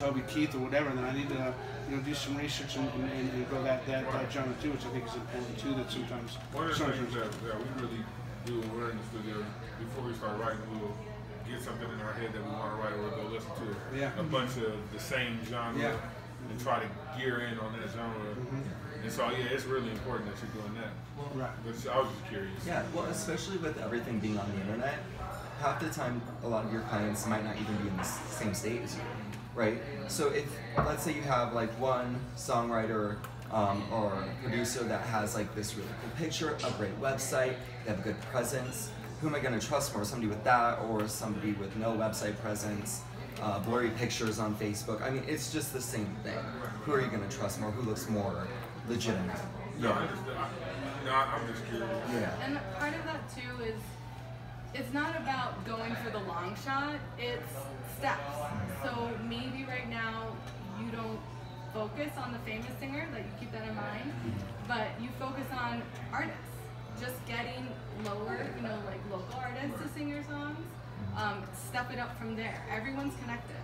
Toby Keith or whatever, then I need to do some research and go that genre too, which I think is important too. That sometimes one of the things that we really do when we're in the studio before we start writing, we'll get something in our head that we want to write, or we'll go listen to a bunch of the same genre and try to gear in on that genre. And so it's really important that you're doing that. Right. But I was just curious. Yeah, well, especially with everything being on the internet, half the time a lot of your clients might not even be in the same state as you. Right? So if, let's say you have like one songwriter or producer that has like this really cool picture, a great website, they have a good presence, who am I going to trust more? Somebody with that or somebody with no website presence, blurry pictures on Facebook? I mean, it's just the same thing. Who are you going to trust more? Who looks more legitimate? No, I'm just curious. Yeah. And part of that too is it's not about going for the long shot, it's steps. So maybe right now you don't focus on the famous singer, like you keep that in mind, but you focus on artists. Just getting lower, like local artists to sing your songs, step it up from there. Everyone's connected.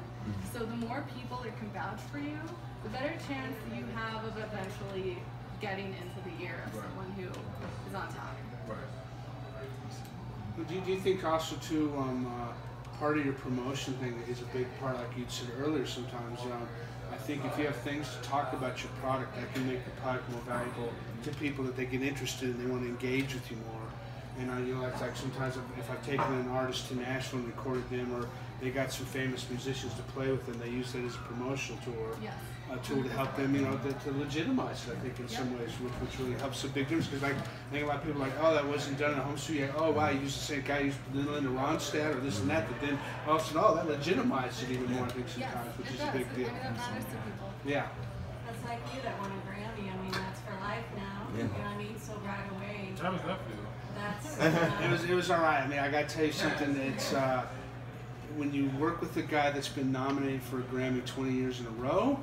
So the more people that can vouch for you, the better chance you have of eventually getting into the ear of someone who is on top. Do you think also too, part of your promotion thing is a big part, like you said earlier sometimes, I think if you have things to talk about your product, that can make the product more valuable to people, that they get interested and they want to engage with you more. And it's like sometimes if I've taken an artist to Nashville and recorded them, or they got some famous musicians to play with them, they use that as a promotional tool, a tool to help them, to legitimize it, I think, in some ways, which really helps a big difference. Because I think a lot of people are like, oh, that wasn't done at home studio. Oh, wow, you used the same guy, you used Linda Ronstadt or this and that. But then all of a sudden, that legitimized it even more, I think, sometimes, which is a big deal. I mean, that matters to people. Yeah. That's like you that won a Grammy. I mean, that's for life now. You know what I mean? So right away. How does that feel? That's it was all right. I mean, I got to tell you something. It's when you work with a guy that's been nominated for a Grammy 20 years in a row,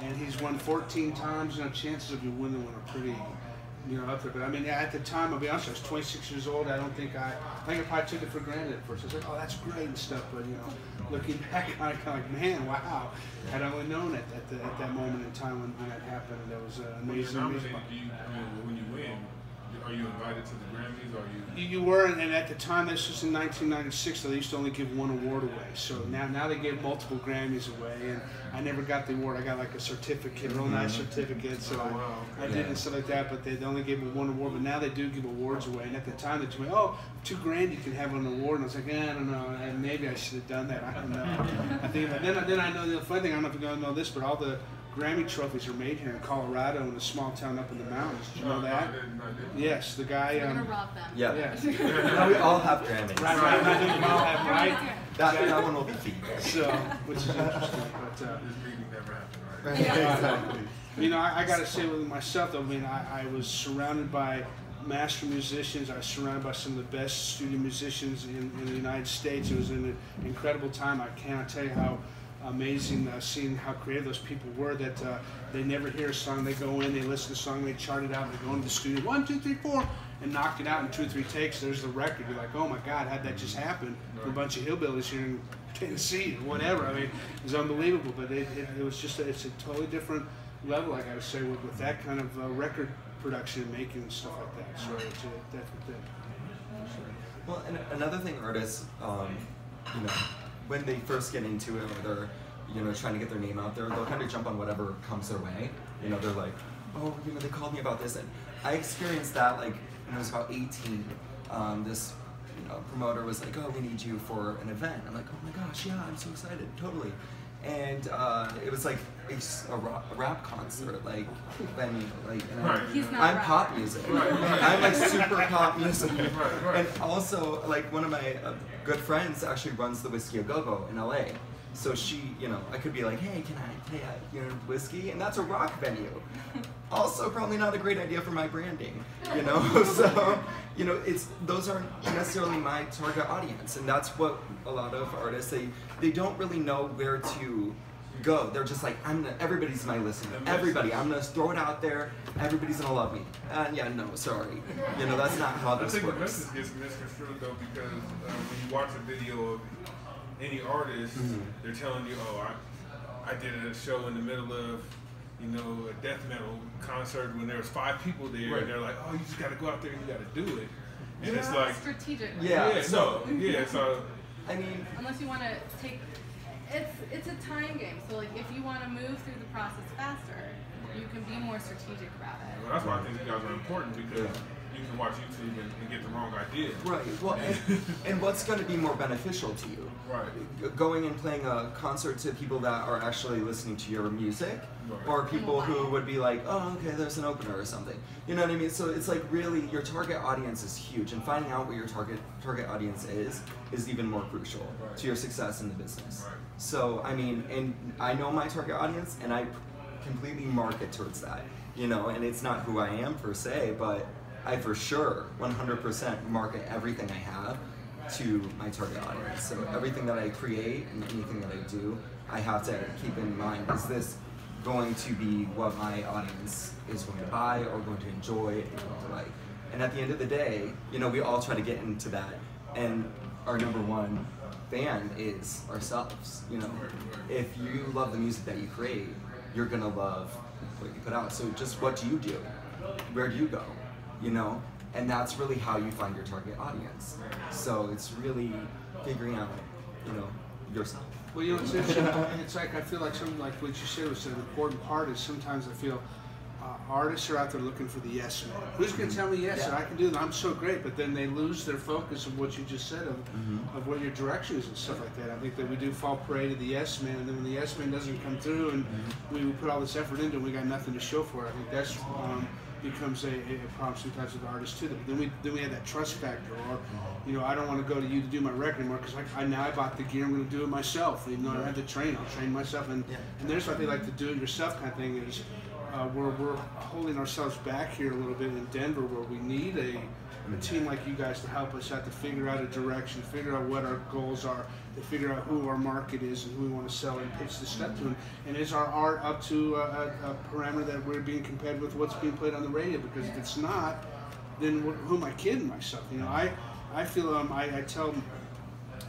and he's won 14 times, chances of you winning one are pretty, up there. But I mean, at the time, I'll be honest, I was 26 years old. I think I probably took it for granted at first. I was like, oh, that's great and stuff. But looking back, I kind of like, man, wow. Had I only known it at that moment in time when that happened, that was amazing. When you win, are you invited to the Grammys? Or you were, and at the time, this was in 1996, so they used to only give one award away. So now they give multiple Grammys away, and I never got the award. I got like a certificate, a real nice certificate, so I did and stuff like that, but they only gave me one award. But now they do give awards away, and at the time they told me, oh, $2,000 you can have an award, and I was like, I don't know, and maybe I should have done that. I don't know. I think then I know the funny thing. I don't know if you're gonna know this, but all the Grammy trophies are made here in Colorado, in a small town up in the mountains. Did you know that? I didn't. Yes, the guy. We're gonna rob them. Yeah. Yeah. We all have Grammys. Right. I think we all have, right? That one will be featured. So, which is interesting. But This meeting never happened, right? I got to say with myself, though, I mean, I was surrounded by master musicians. I was surrounded by some of the best studio musicians in the United States. It was an incredible time. I cannot tell you how amazing seeing how creative those people were, that they never hear a song, they go in, they listen to the song, they chart it out, they go into the studio, 1, 2, 3, 4, and knock it out in 2 or 3 takes. There's the record. You're like, oh my God, how'd that just happen? For a bunch of hillbillies here in Tennessee or whatever. I mean, it was unbelievable, but it was just it's a totally different level, I gotta say, with that kind of record production and making and stuff like that. So it's a definite thing. Well, and another thing artists, when they first get into it, or they're, trying to get their name out there, they'll kind of jump on whatever comes their way. They're like, oh, they called me about this. And I experienced that, like, when I was about 18. This promoter was like, oh, we need you for an event. I'm like, oh my gosh, yeah, I'm so excited, totally. And it was like a rap concert, like venue, like, I'm pop music. I'm like super pop music. And also, like, one of my good friends actually runs the Whiskey A Go Go in LA. So she, I could be like, hey, can I play at Whiskey? And that's a rock venue. Also, probably not a great idea for my branding, So, those aren't necessarily my target audience, and that's what a lot of artists, they don't really know where to go. They're just like, everybody's my listener. Everybody, I'm gonna throw it out there. Everybody's gonna love me. And yeah, no, sorry, that's not how this works. I think the message gets misconstrued though, because when you watch a video of any artist, they're telling you, oh, I did a show in the middle of, you know, a death metal concert when there was 5 people there, right. and they're like, oh, you just got to go out there and you got to do it. And yeah, it's like strategic. Yeah. So I mean, unless you want to take, it's a time game. So like, if you want to move through the process faster, you can be more strategic about it. Well, that's why I think you guys are important, because you can watch YouTube and get the wrong idea. Right. Well, and what's going to be more beneficial to you? Right. Going and playing a concert to people that are actually listening to your music, right. or people who would be like, oh, okay, there's an opener or something. You know what I mean? So it's like really, your target audience is huge, and finding out what your target audience is even more crucial right. to your success in the business. Right. So I mean, and I know my target audience, and I completely market towards that. You know, and it's not who I am per se, but I for sure 100% market everything I have to my target audience. So everything that I create and anything that I do, I have to keep in mind, is this going to be what my audience is going to buy or going to enjoy and going to like? And at the end of the day, you know, we all try to get into that, and our number one fan is ourselves. You know, if you love the music that you create, you're gonna love what you put out. So just what do you do? Where do you go? You know? And that's really how you find your target audience. So it's really figuring out, you know, yourself. Well, you know, it's interesting. It's like, I feel like something like what you said was an important part is sometimes I feel artists are out there looking for the yes man. Who's going to tell me yes, and I can do that? I'm so great, but then they lose their focus of what you just said of what your direction is and stuff like that. I think that we do fall prey to the yes man, and then when the yes man doesn't come through and we put all this effort into it, we got nothing to show for it. I think that's becomes a problem sometimes with artists too. But then we have that trust factor, or you know, I don't want to go to you to do my record anymore because I bought the gear, I'm going to do it myself. Even though I don't have to train, I'll train myself. And there's what they like the do-it-yourself kind of thing is. We're holding ourselves back here a little bit in Denver, where we need a team like you guys to help us out to figure out a direction, figure out what our goals are, to figure out who our market is and who we want to sell and pitch the stuff to. And is our art up to a parameter that we're being competitive with what's being played on the radio? Because if it's not, then who am I kidding myself? You know, I feel I tell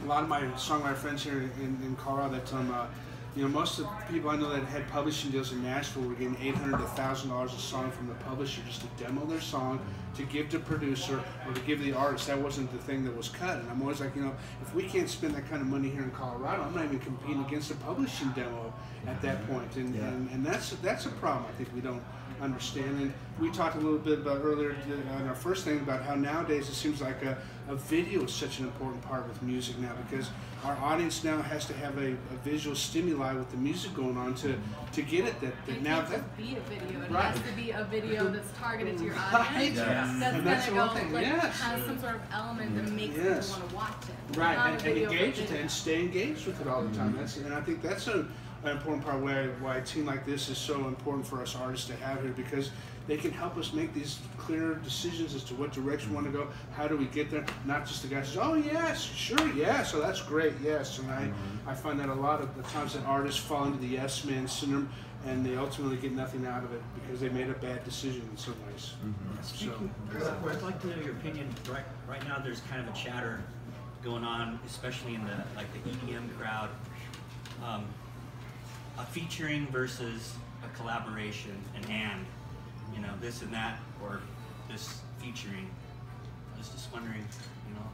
a lot of my songwriter friends here in Colorado that you know, most of the people I know that had publishing deals in Nashville were getting $800 to $1,000 a song from the publisher just to demo their song, to give to producer, or to give the artist. That wasn't the thing that was cut. And I'm always like, you know, if we can't spend that kind of money here in Colorado, I'm not even competing against a publishing demo at that point. And that's a problem I think we don't understand. And we talked a little bit about earlier on our first thing about how nowadays it seems like a video is such an important part with music now, because our audience now has to have a visual stimuli with the music going on to get it that now that can't be a video. It has to be a video that's targeted to your audience. That's gonna go has some sort of element that makes people want to watch it. Right, and engage with it and stay engaged with it all the time. And I think that's an important part why a team like this is so important for us artists to have here, because they can help us make these clear decisions as to what direction we want to go. How do we get there? Not just the guy says, "Oh yes, sure, yeah, so that's great, yes." And I find that a lot of the times that artists fall into the yes man syndrome, and they ultimately get nothing out of it because they made a bad decision in some ways. I'd like to know your opinion. Right now, there's kind of a chatter going on, especially in the EDM crowd, a featuring versus a collaboration, you know, this and that, or this featuring. I was just wondering, you know,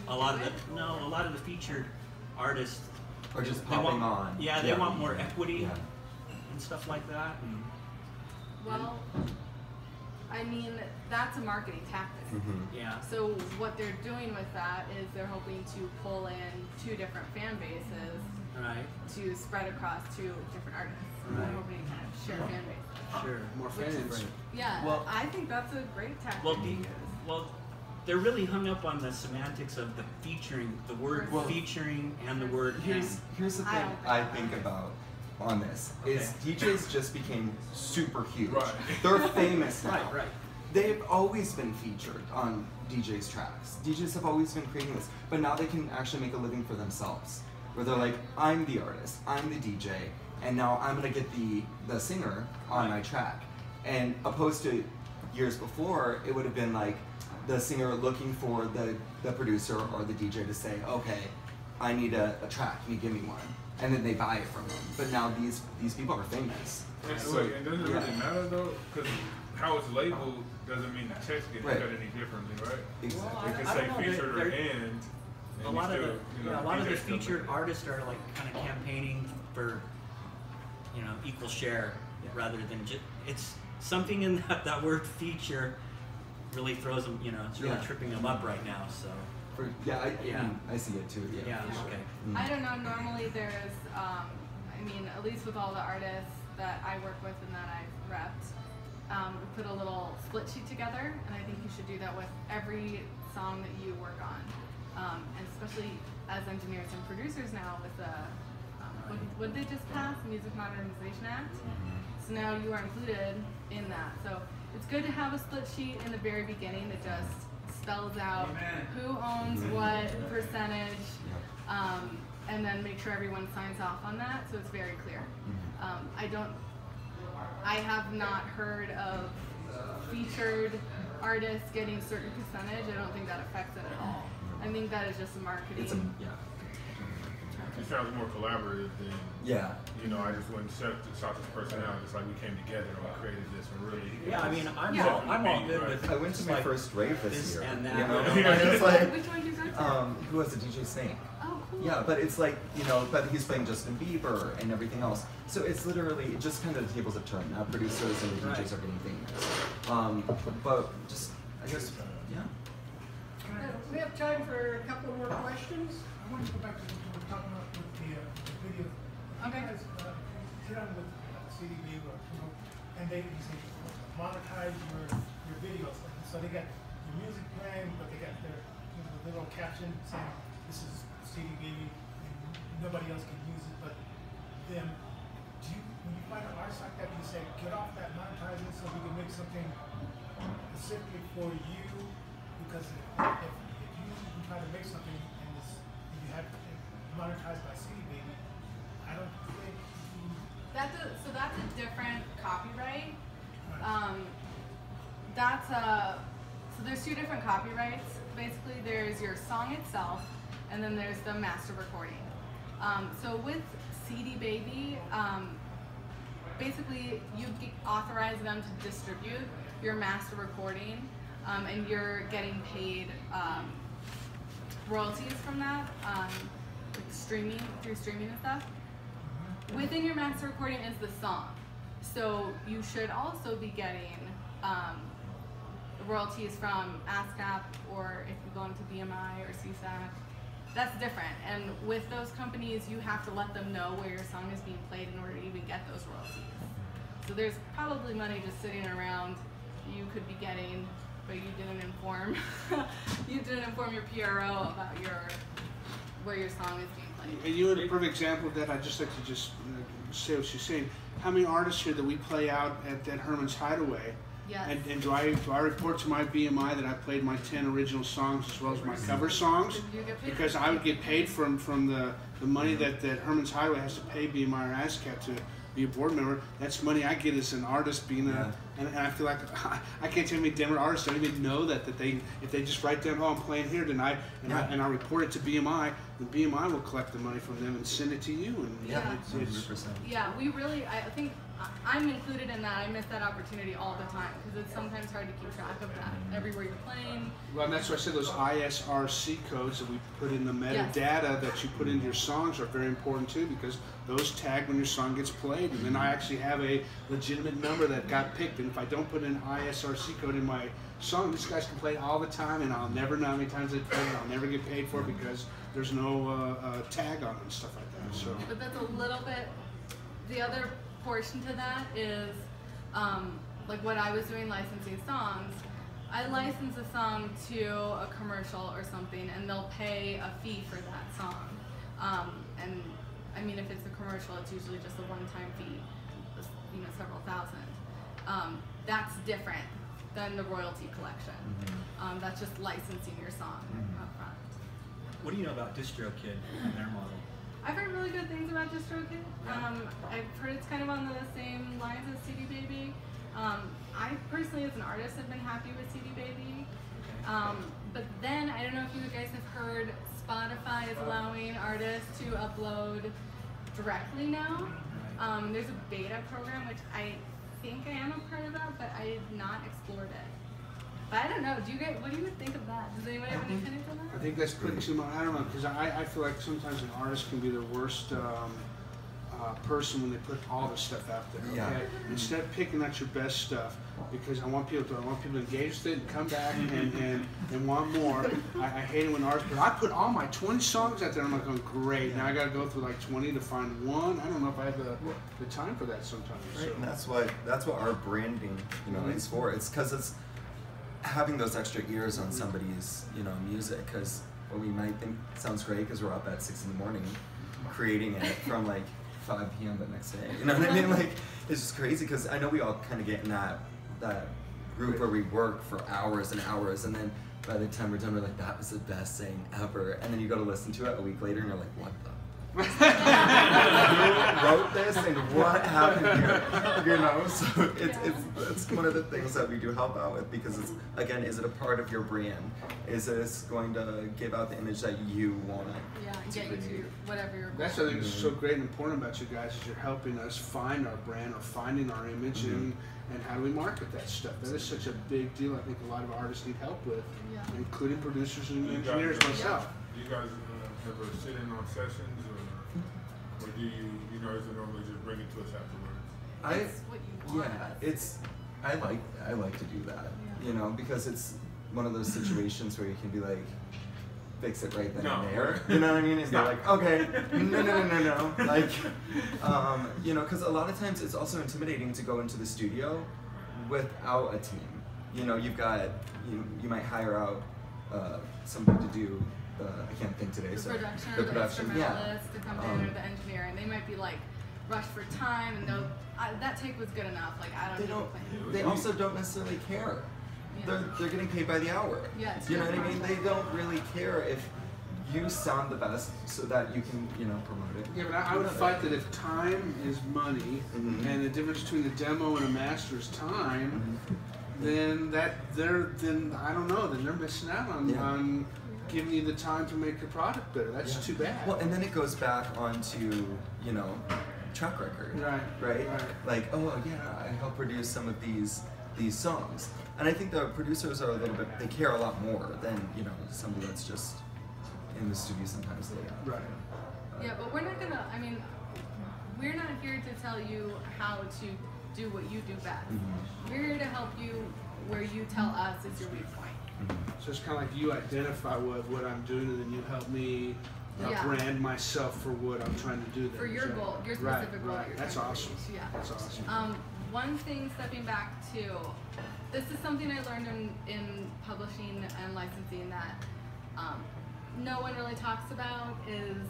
a lot of the featured artists are just popping on. Yeah, they want more equity and stuff like that. Well, I mean, that's a marketing tactic. Yeah. So what they're doing with that is they're hoping to pull in 2 different fan bases to spread across 2 different artists. They're hoping to kind of share fan base. Sure. More fans. Yeah, well, I think that's a great tactic. Well, they're really hung up on the semantics of the featuring, the word featuring and the word Here's the thing I think about on this, is DJs just became super huge. Right. They're famous now. Right. They've always been featured on DJs' tracks. DJs have always been creating this, but now they can actually make a living for themselves. Where they're like, I'm the artist, I'm the DJ, and now I'm gonna get the singer on my track. And opposed to years before, it would have been like the singer looking for the producer or the DJ to say, okay, I need a track, can you give me one? and then they buy it from them. But now these people are famous. And does it really matter though? Because how it's labeled doesn't mean the text gets cut any differently, right? Exactly. It could say featured or and. A lot of the featured artists are like kind of campaigning for, equal share rather than just, it's something in that word feature really throws them, it's really tripping them up right now, so. I see it too, Yeah, okay. I don't know, normally there's, at least with all the artists that I work with and that I've repped, we put a little split sheet together, and I think you should do that with every song that you work on. And especially as engineers and producers now with the, what did they just pass? The Music Modernization Act? So now you are included in that. So it's good to have a split sheet in the very beginning that just spells out who owns what percentage, and then make sure everyone signs off on that so it's very clear. I have not heard of featured artists getting certain percentage. I don't think that affects it at all. I think that is just a marketing. It sounds more collaborative than, I just went and sought this person out. It's like we came together and we created this and really. I'm all good with. I went to my first rave this year. And that. It's like, which one do you go to? who was the DJ Snake? Oh, cool. Yeah, but it's like, but he's playing Justin Bieber and everything else. So it's literally just kind of the tables have turned. Now producers and the DJs are getting famous. But just, I guess, we have time for a couple more questions. I want to go back to what we were talking about with the video. Okay. You guys sit down with CDB and they say monetize your videos. So they got your music playing, but they got their little caption saying this is CDB and nobody else can use it but them. When you find an artist like that, you say get off that monetizing so we can make something specifically for you, because if you try to make something and you have it monetized by CD Baby, I don't think So that's a different copyright. So there's two different copyrights. Basically, there's your song itself, and then there's the master recording. So with CD Baby, basically you authorize them to distribute your master recording, and you're getting paid royalties from that, through streaming and stuff. Within your master recording is the song, so you should also be getting royalties from ASCAP, or if you go into BMI or CSAC. That's different, and with those companies you have to let them know where your song is being played in order to even get those royalties. So there's probably money just sitting around you could be getting, but you didn't inform your PRO about where your song is being played. And you had a perfect example of that. I'd just like to just say what she's saying. How many artists here that we play out at Herman's Hideaway? Yes. And do I report to my BMI that I played my 10 original songs as well as my cover songs? Because I would get paid from the money that Herman's Hideaway has to pay BMI or ASCAP to be a board member. That's money I get as an artist being and I feel like I can't tell you many artists don't even know that if they just write down, oh, I'm playing here tonight, and I report it to BMI, the BMI will collect the money from them and send it to you. And it's 100%. Yeah, I think I'm included in that. I miss that opportunity all the time because it's sometimes hard to keep track of that everywhere you're playing. Well, and that's why I said those ISRC codes that we put in the metadata that you put into your songs are very important too, because those tag when your song gets played, and then I actually have a legitimate number that got picked. And if I don't put an ISRC code in my song, these guys can play it all the time, and I'll never know how many times they play it. I'll never get paid for it because there's no tag on it and stuff like that. So. But that's a little bit. The other portion to that is like what I was doing licensing songs. I license a song to a commercial or something, and they'll pay a fee for that song. And I mean, if it's a commercial, it's usually just a one-time fee, several thousand. That's different than the royalty collection. That's just licensing your song up front. What do you know about DistroKid and their model? I've heard really good things about DistroKid. I've heard it's kind of on the same lines as CD Baby. I personally, as an artist, have been happy with CD Baby. But then, I don't know if you guys have heard, Spotify is allowing artists to upload directly now. There's a beta program, which I think I am a part of that, but I have not explored it. But I don't know. What do you think of that? Does anybody have any opinions on that? I think that's putting too much. I don't know, because I feel like sometimes an artist can be the worst person when they put all the stuff out there. Okay, Yeah. Instead of picking out your best stuff, because I want people to engage with it and come back and want more. I hate it when artists, but I put all my 20 songs out there. And I'm like, going great. Now I got to go through like 20 to find one. I don't know if I have the time for that sometimes. Right, So. and that's what our branding, is for. It's because it's having those extra ears on somebody's, music. Because what we might think sounds great because we're up at 6 in the morning, creating it from like 5 p.m. the next day. You know what I mean? Like, it's just crazy because I know we all kind of get in that group where we work for hours and hours, and then by the time we're done, we're like, that was the best thing ever. And then you go to listen to it a week later, and you're like, what the? Who wrote this and what happened here? So it's one of the things that we do help out with, because it's, again, is it a part of your brand? Is this going to give out the image that you want? Yeah, and get you to whatever your goal. That's what I think is so great and important about you guys, is you're helping us find our brand or finding our image and how do we market that stuff. That is such a big deal. I think a lot of artists need help with, including producers and engineers myself. Do you guys ever sit in on sessions, or do you, is it normally just bring it to us afterwards? That's what you want. I like to do that, because it's one of those situations where you can be like, fix it right then and there. You know what I mean? And be like, okay, no. Like, because a lot of times it's also intimidating to go into the studio without a team. You've got, you might hire out somebody to do, I can't think today. The production, the or the production, instrumentalist to come in, or the engineer, and they might be like rushed for time, and that take was good enough. Like, I don't. They also don't necessarily care. Yeah. They're getting paid by the hour. Yeah, you know what I mean? They don't really care if you sound the best so that you can, promote it. Yeah, but I would fight that if time is money, and the difference between the demo and a master is time, then I don't know. Then they're missing out on giving you the time to make your product better. That's too bad. Well, and then it goes back onto track record. Right. Like, oh yeah, I helped produce some of these songs. And I think the producers are they care a lot more than, somebody that's just in the studio sometimes. Right. Yeah, but we're not here to tell you how to do what you do best. We're here to help you where you tell us is your weak point. So it's kind of like you identify what I'm doing, and then you help me brand myself for what I'm trying to do. For your goal, your specific goal. Right. That's awesome. Yeah. That's awesome. One thing, stepping back to, this is something I learned in publishing and licensing that no one really talks about is,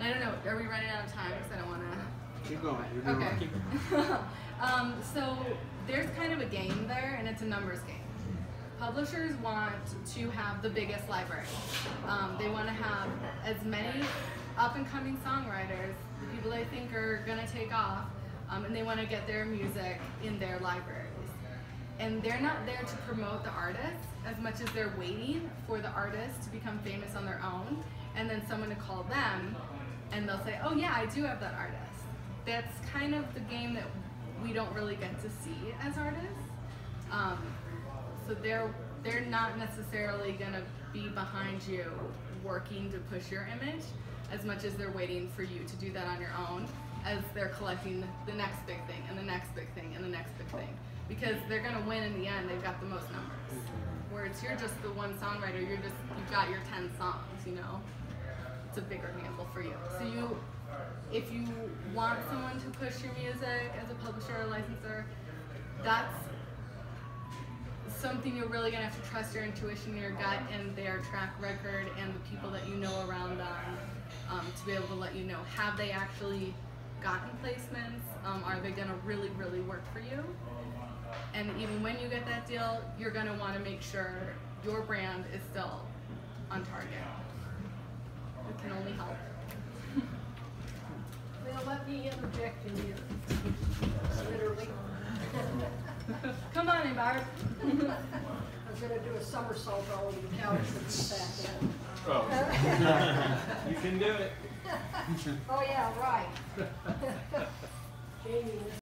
I don't know, are we running out of time? Because I don't want to. Keep going. You're doing Okay. So there's kind of a game there, and it's a numbers game. Publishers want to have the biggest library. They want to have as many up-and-coming songwriters, the people they think are going to take off, and they want to get their music in their libraries. And they're not there to promote the artist as much as they're waiting for the artist to become famous on their own, and then someone to call them, and they'll say, oh yeah, I do have that artist. That's kind of the game that we don't really get to see as artists. So they're not necessarily going to be behind you working to push your image as much as they're waiting for you to do that on your own, as they're collecting the next big thing and the next big thing and the next big thing. Because they're going to win in the end, they've got the most numbers. Whereas you're just the one songwriter, you've got your 10 songs, It's a bigger gamble for you. So if you want someone to push your music as a publisher or licensor, that's something you're really going to have to trust your intuition, your gut, and their track record and the people that you know around them to be able to let you know, have they actually gotten placements? Are they going to really, really work for you? And even when you get that deal, you're going to want to make sure your brand is still on target. It can only help. Well, let me interject in here. Literally. Come on in, Barb. I was going to do a somersault all over the couch and sit back in. Oh. You can do it. Oh, yeah, right. Jamie,